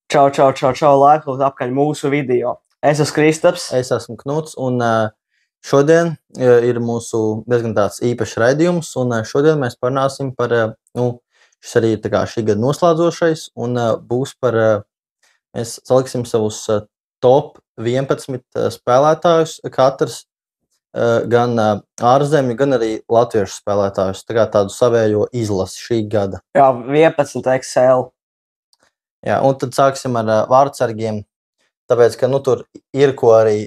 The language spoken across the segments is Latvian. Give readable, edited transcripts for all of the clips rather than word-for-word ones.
Čau, Laipos apkaļ mūsu video. Es esmu Kristaps. Es esmu Knuts, un šodien ir mūsu diezgan tāds īpašs raidījums, un šodien mēs parunāsim par, šis arī ir tā kā šī gada noslēdzošais, un būs par, mēs saliksim savus top 11 spēlētājus, katrs gan ārzemju, gan arī latviešu spēlētājus, tā kā tādu savējo izlasi šī gada. Jā, 11 Excel. Jā, un tad sāksim ar vārdsargiem, tāpēc, ka tur ir ko arī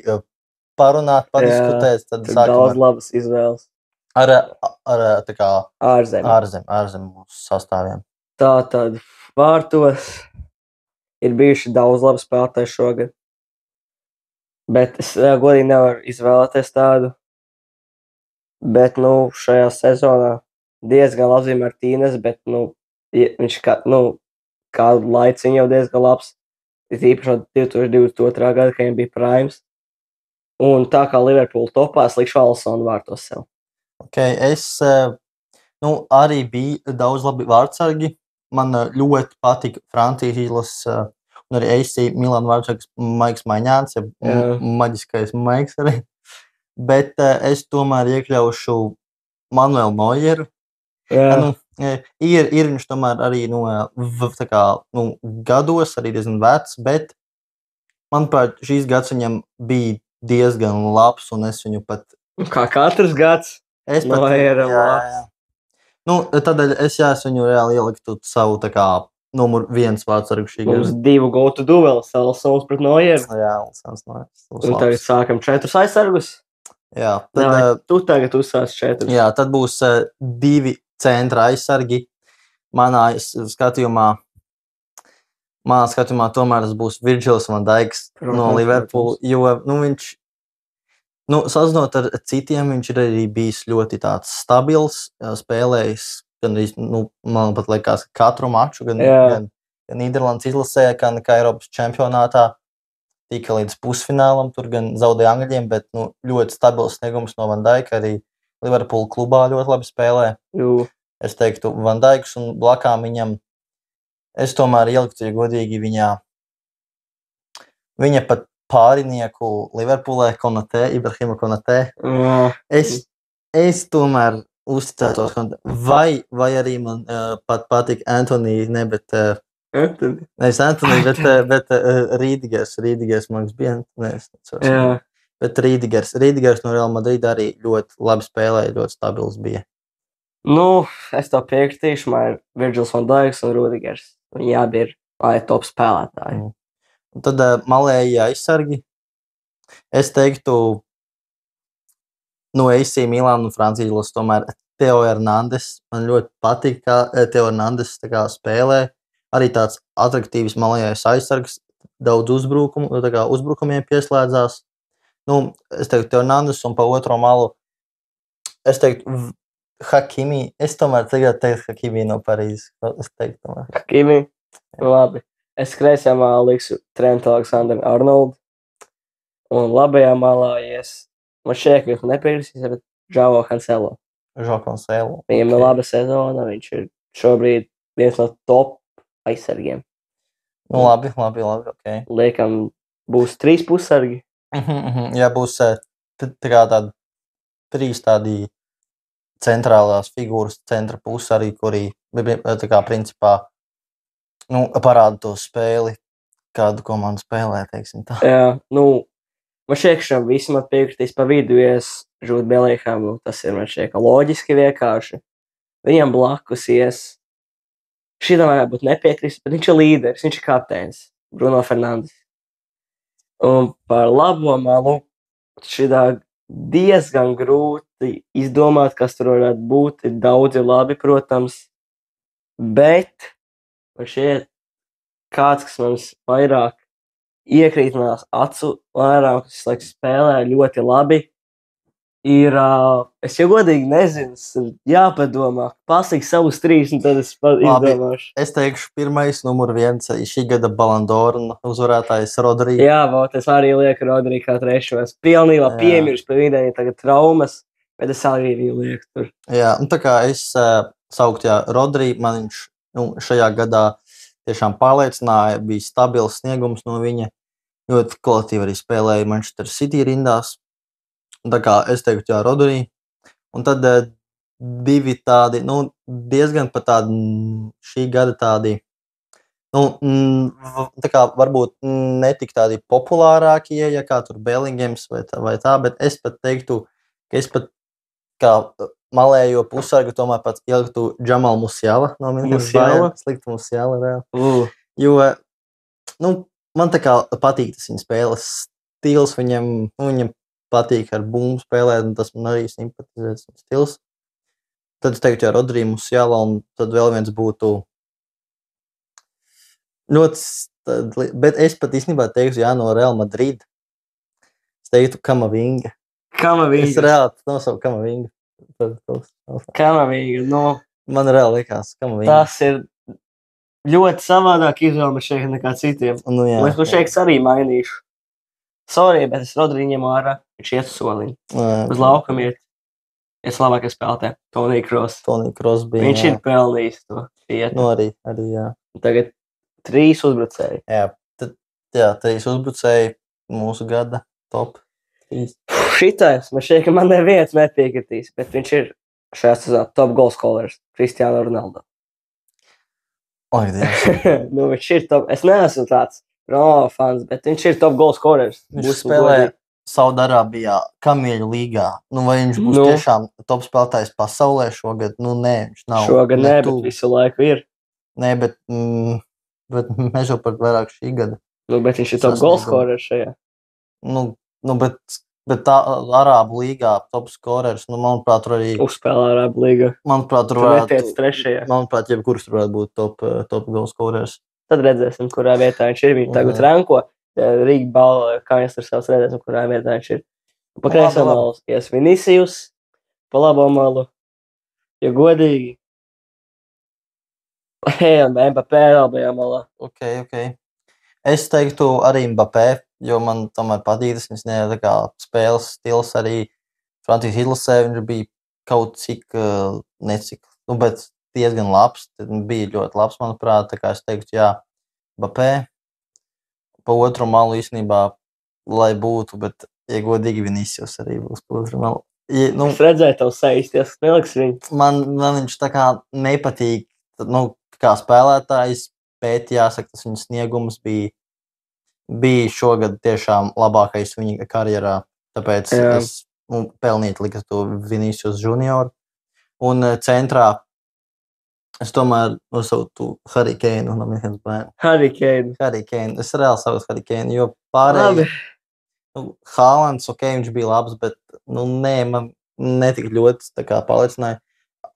parunāt, padiskutēt. Tad sākam daudz labas izvēles. Ar tā kā ārzemju sastāviem. Tātad vārtos ir bijuši daudz labu spēlētāju šogad. Bet es godīgi nevaru izvēlēties tādu. Bet, šajā sezonā diezgan labs Martīnes, bet, viņš kādu laiciņu jau diezgan labs. Ir īpaši no 2022. gada, kad viņam bija primes. Un tā kā Liverpool topā, es likšu Alsonu vārtos sev. Es arī bija daudz labi vārdsargi. Man ļoti patika Francijas izlases un arī AC Milāna vārdsargs Maiks Maņāns, maģiskais Maiks arī. Bet es tomēr iekļaušu Manuelu Nojeru. Ir viņš tomēr arī gados arī diezgan vecs, bet manuprāt, šīs gads viņam bija diezgan labs, un es viņu pat... Kā katrs gads? Nojeram labs. Tādēļ es viņu reāli ieliktu savu numur 1 vārdsargu šī gada. Mums 2 go-to dueli, Alsons pret Nojeru. Jā, Alsons Nojers. Un tagad sākam 4 aizsargus. Jā. Tu tagad uzsāc 4. Jā, tad būs 2 centra aizsargi. Manā skatījumā tomēr tas būs Virgils van Dijks no Liverpool, jo viņš, salīdzinot ar citiem, viņš ir arī bijis ļoti tāds stabils, spēlējis, gan arī, man pat liekas, katru maču, gan Nīderlandes izlasē, gan kā Eiropas čempionātā, tika līdz pusfinālam, tur gan zaudēja Angļiem, bet ļoti stabils sniegums no Van Dijka, arī Liverpool klubā ļoti labi spēlē. Es teiktu, Van Dijks un blakām viņam, es tomēr ieliktu, ja godīgi, viņa pat pārinieku Liverpoolē, Ibrahima Konatē. Es tomēr uzticētos, vai arī man pat patīk Antoni, bet Rīdigers man bija, bet Rīdigers no Real Madrid arī ļoti labi spēlēja, ļoti stabils bija. Es to piekritīšu, man ir Virgils van Dijks un Rudigers. Viņi abi ir top spēlētāji. Un tad malējie aizsargi. Es teiktu, AC Milāna un Francijas izlases tomēr Theo Hernandez. Man ļoti patīk, kā Theo Hernandez spēlē. Arī tāds atraktīvs malējais aizsargs. Daudz uzbrukumiem pieslēdzās. Es teiktu Theo Hernandez un pa otro malu. Es teiktu Hakimi. Es tomēr tagad teiktu Hakimi no Parīzes. Hakimi? Labi. Es kreisajā malā likšu Trent Alexander-Arnold. Un labajā malā, man šķiet, ka jūs nepiekrīsīs, bet Joao Cancelo. Viņam ir laba sezona, viņš ir šobrīd viens no top aizsargiem. Labi, ok. Liekam, būs 3 pussargi. Jā, būs tādi 3 tādi centrālās figūras, centra puses arī, kuri principā parāda to spēli, kādu komandu spēlē, teiksim tā. Jā, man šķiet, ka visi man piekritīs pa vidu, Žūt Bellingham, tas ir, man šķiet, loģiski vienkārši. Viņam blakus šitam varētu būt nepiekrist, bet viņš ir līderis, viņš ir kapteinis, Bruno Fernandes. Un par labo malu šitā diezgan grūti izdomāt, kas tur varētu būt. Ir daudzi labi, protams, bet man šķiet kāds, kas man vairāk iekrīt manās acu vairāk, kas spēlē ļoti labi, ir, es jau godīgi nezinu, jāpadomā, pasaka savus 3, un tad es izdomāšu. Es teikšu pirmais, numur 1, šī gada Ballon d'Or uzvarētājs Rodri. Jā, es arī lieku Rodri kā 3. Es pilnībā piemirstu par vidēji tagad traumas, bet es arī viņu lieku tur. Jā, tā kā es sauktu, Rodri, man viņš šajā gadā tiešām pārliecināja, bija stabils sniegums no viņa. Ļoti kvalitīvi arī spēlēja Manchester City rindās. Un tā kā es teiktu, jā, Rodri. Un tad divi tādi, diezgan pat tādi šī gada tādi, tā kā varbūt netik tādi populārākie, ja kā tur Bellingams vai tā, bet es pat teiktu, ka es pat kā malējo pusargu tomēr pats ieliktu Džamalu Musiala no Minhenes Bayern. Sliktu Musiala, reāli. Jo, man tā kā patīk tas viņa spēles stils, viņam patīk ar bumbu spēlēt, un tas man arī simpatizē tas stils. Tad es teiktu, jā, Rodri Musiala, un tad vēl viens būtu ļoti, bet es pat īstenībā teiktu, jā, no Real Madrid. Es teiktu Kamavinga. Es reāli nosauku Kamavinga. Kamavinga, Man reāli likās Kamavinga. Tas ir ļoti savādāk izvēle šeit nekā citiem. Es šeit arī mainīšu. Sorry, bet es Rodri ņemu ārā, viņš iet soliņu. Uz laukam iet. Es labākais spēlētē. Toni Kroos bija. Viņš ir pelnījis to vietu. Arī, jā. Tagad 3 uzbrucēji. Jā, 3 uzbrucēji mūsu gada top 3. Šitais, man šeit, ka man neviens nepiekritīs, bet viņš ir šajā sezonā top goalscorers, Cristiano Ronaldo. Viņš ir top, es neesmu tāds Ronaldo fans, bet viņš ir top goalscorers. Viņš spēlē Saudarābijā, Kamieļu līgā. Vai viņš būs tiešām top spēlētājs pasaulē šogad? Nē, viņš nav. Šogad nē, bet visu laiku ir. Nē, bet mēs jau par vairāk šī gada. Bet viņš ir top goalscorers šajā. Bet tā Arābu līgā top scorers, manuprāt, tur arī... Uzspēlē Arābu līgā. Manuprāt, tur netiec trešajā. Manuprāt, jebkurš tur varētu būt top goal scorers. Tad redzēsim, kurā vietā viņš ir. Viņš tagad ranko Rīga balva, kā es tur savs redzēsim, kurā vietā viņš ir. Pa kreisā malu ies Vinicius, pa labo malu, ja godīgi. Mbappé labajā malā. Ok. Es teiktu arī Mbappé, jo man tomēr patīk tas, viņas tā kā spēles stils arī Francijas izlasē, viņš bija kaut cik, necik, bet diezgan labs, bija ļoti labs, manuprāt, tā kā es teiktu, jā, Mbappé, pa otru malu īstenībā, lai būtu, bet, ja godīgi, Vinicius arī būs pa otru malu. Es redzēju tavu sejas, neliks viņu. Man viņš tā kā nepatīk, kā spēlētājs, bet jāsaka, tas viņa sniegums bija šogad tiešām labākais viņa karjerā, tāpēc es pelnītu likt to Vinicius Junior. Un centrā es tomēr nosautu Harry Kane no Minhenes Bayern. Harry Kane. Es reāli saucu Harry Kane, jo pārējie Haalands, viņš bija labs, bet man netik ļoti tā kā pārliecināja.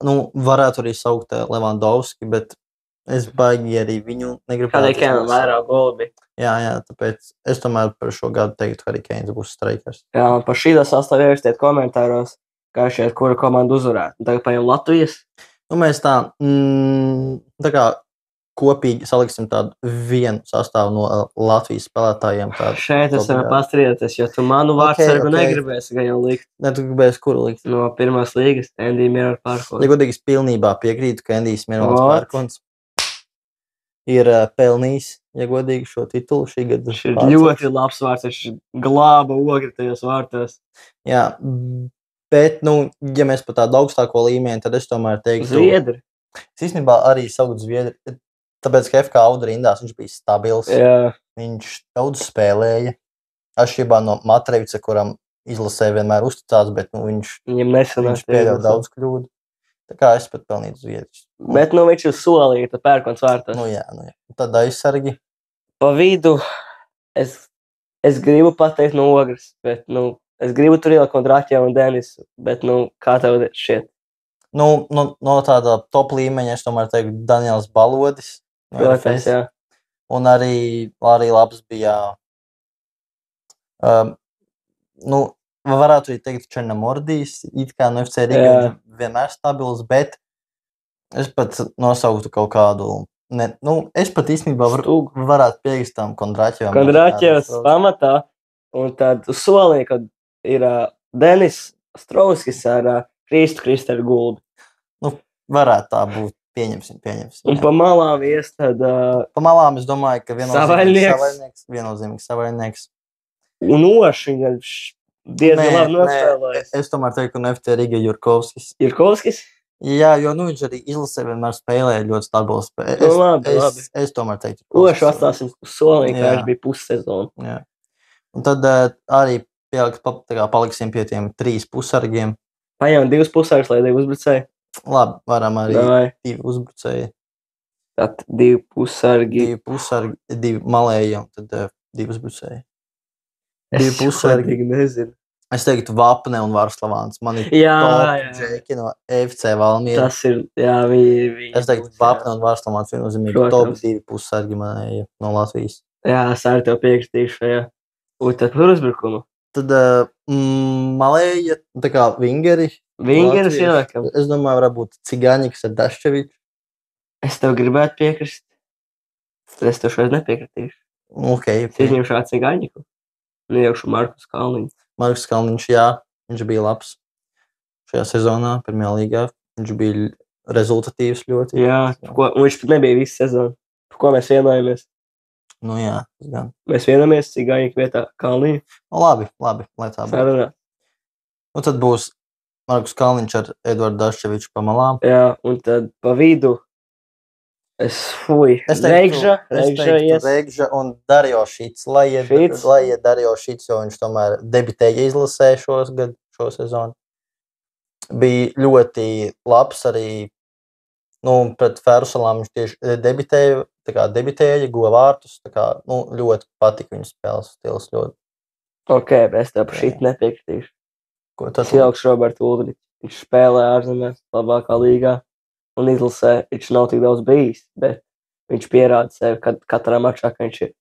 Varētu arī saukt Lewandowski, bet es baigi arī viņu negribētu. Harry Kane vairāk goli. Jā, tāpēc es tomēr par šo gadu teiktu, Harry Kane būs streikers. Jā, un par šī sastāvu ierakstiet komentāros, kā šeit, kura komanda uzvarētu. Tagad paņem Latvijas. Mēs tā kā kopīgi saliksim tādu vienu sastāvu no Latvijas spēlētājiem. Šeit es varu pastrīdēties, jo tu manu vārdsargu negribēsi gan jau likt. Ne, tu gribēsi kuru likt? No pirmās līgas, Endija Mirror Pārkons. Ja godīgi es pilnībā piekrītu, ka Endijs Mirror Pārkons ir pelnījis, ja godīgi, šo titulu šī gada. Viņš ir ļoti labs vārds, viņš glāba ogri tajos vārtos. Jā, bet, ja mēs par tādu augstāko līmeni, tad es tomēr teiktu... Zviedri. Es īstenībā arī saukt Zviedri, tāpēc, ka FK Auda rindās viņš bija stabils. Jā. Viņš daudz spēlēja. Atšķirībā no Matrevica, kuram izlasē vienmēr uzticās, bet viņš pieļauj daudz kļūdu. Tā kā es pat pelnītu Zviedrus. Bet viņš ir solīgi, tad Pērkons vārtos. Jā. Tad aizsargi. Pa vidu es gribu pateikt no ogres, bet es gribu tur ielikt Kondraķevu un Denisu, bet kā tev šķiet? No tāda top līmeņa es tomēr teiktu Daniels Balodis. Protams, jā. Un arī labs bija varētu arī teikt Černamordijs, it kā no FC Riga vienmēr stabils, bet es pat nosauktu kaut kādu, es pat īstenībā varētu piekrist tam Kondraķevam. Kondraķevs pamatā, un tad uz solī, kad ir Denis Strauskis ar Kristēru Gulbi. Varētu tā būt. Pieņemsim. Un pa malām ies tad... Pa malām es domāju, ka viennozīmīgi savainieks. Un Ošiņš diezgan labi nospēlējis. Es tomēr teiktu, ka FT Riga Jurkovskis. Jurkovskis? Jā, jo viņš arī izlasē vienmēr spēlēja ļoti stabilu spēli. Labi. Es tomēr teiktu. Ošu atstāsim solī, kā viņš bija pussezonu. Jā. Un tad arī paliksim pie tiem 3 pussargiem. Paņemam 2 pussargus, lai 2 uzbrucēji. Labi, varam arī 2 uzbrucēji. Tad 2 pussargi. 2 pussargi, 2 malēji un tad 2 uzbrucēji. 2 pussargi, nezinu. Es teiktu Vapne un Varslavāns. Man ir top džeki no FC Valmiera. Tas ir, jā, viņi. Es teiktu Vapne un Varslavāns viennozīmīgi top 2 pussargi manēji no Latvijas. Jā, es arī tev piekritīšu šajā. Un tad par uzbrukumu. Tad malēja, tā kā vingeri. Vingeris ieliekam. Es domāju, varbūt Cigaņiks ar Daščeviču. Es tev gribētu piekrist. Es tev šeit nepiekritīšu. Okay. Es izņemšu Cigaņiku. Neiešu Markus Kalniņu. Markus Kalniņš, jā, viņš bija labs šajā sezonā, pirmajā līgā. Viņš bija rezultatīvs ļoti. Jā, un viņš pat nebija visu sezonu. Par ko mēs vienojamies? Nu jā, gan. Mēs vienojamies Cigaņiku vietā Kalniņu. Nu, labi, lai tā būtu. Sarunā. Un tad būs Markus Kalniņš ar Eduardu Daščeviču pa malām. Jā, un tad pa vidu Regža un Dario Šits. Lai iet Dario Šits, jo viņš tomēr debitēja izlasē šo sezonu. Bija ļoti labs arī, pret Ferusalām viņš tieši debitēja, guva vārtus, ļoti patika viņa spēles stils ļoti. Ok, bet es tev par Šitu nepiekritīšu. Ko tad? Es ielikšu Robertu Uldriķu. Viņš spēlē ārzemēs labākā līgā. Un izlasē viņš nav tik daudz bijis, bet viņš pierāda sevi katrā mačā, ka viņš ir.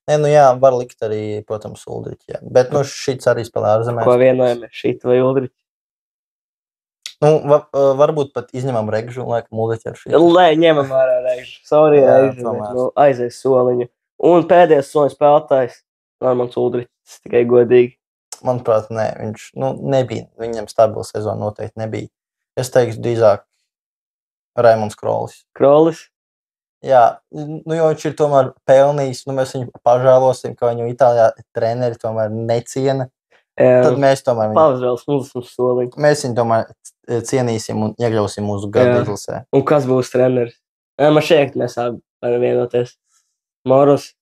Nē, jā, var likt arī, protams, Uldriķi, jā. Bet, Šits arī spēlē ārzemēs. Ko vienojamies, Šitu vai Uldriķi? Varbūt pat izņemam Regžu un laikam Uldriķi ar Šitu. Lai ņemam ārā Regžu. Sorry, Regžu, bet aizies soliņu. Un pēdējais soļu spēlētājs, Normans Uldriķis, tikai godīgi. Manuprāt, nē, viņš nebija. Viņam stabila sezona noteikti nebija. Es teiktu drīzāk Raimonds Krolis. Krolis? Jā, jo viņš ir tomēr pelnījis, mēs viņu pažēlosim, ka viņu Itālijā treneri tomēr neciena. Tad mēs tomēr mēs viņu tomēr cienīsim un iekļausim mūsu gadu izlasē. Un kas būs treneris? Man šeit mēs varam vienoties. Moros?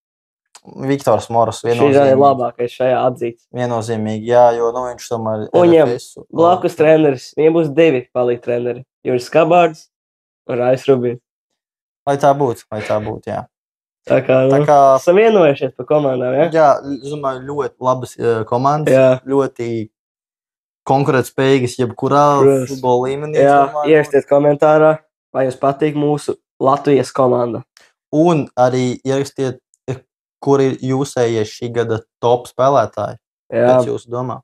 Viktors Moros viennozīmīgi. Šī ir labākais šajā atzīts. Viennozīmīgi, jā, jo viņš tomēr un viņam blakus treneris. Viņam būs 2 palīgi treneri. Juris Skabārds un Rais Rubins. Lai tā būtu, jā. Tā kā esam vienojušies par komandām, jā? Jā, es domāju, ļoti labas komandas. Jā. Ļoti konkurētspējīgas jebkurā futbola līmenī. Jā, ierakstiet komentārā, vai jums patīk mūsu Latvijas komanda. Un arī ierakstiet, kur ir jūsējie šī gada top spēlētāji. Jā. Pēc jūsu domā.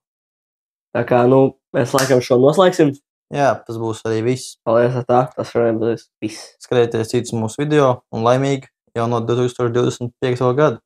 Tā kā, mēs laikam šo noslēgsim. Jā, tas būs arī viss. Paldies, tas šodien būs viss. Skatieties citus mūsu video un laimīgi jau no 2025. gada.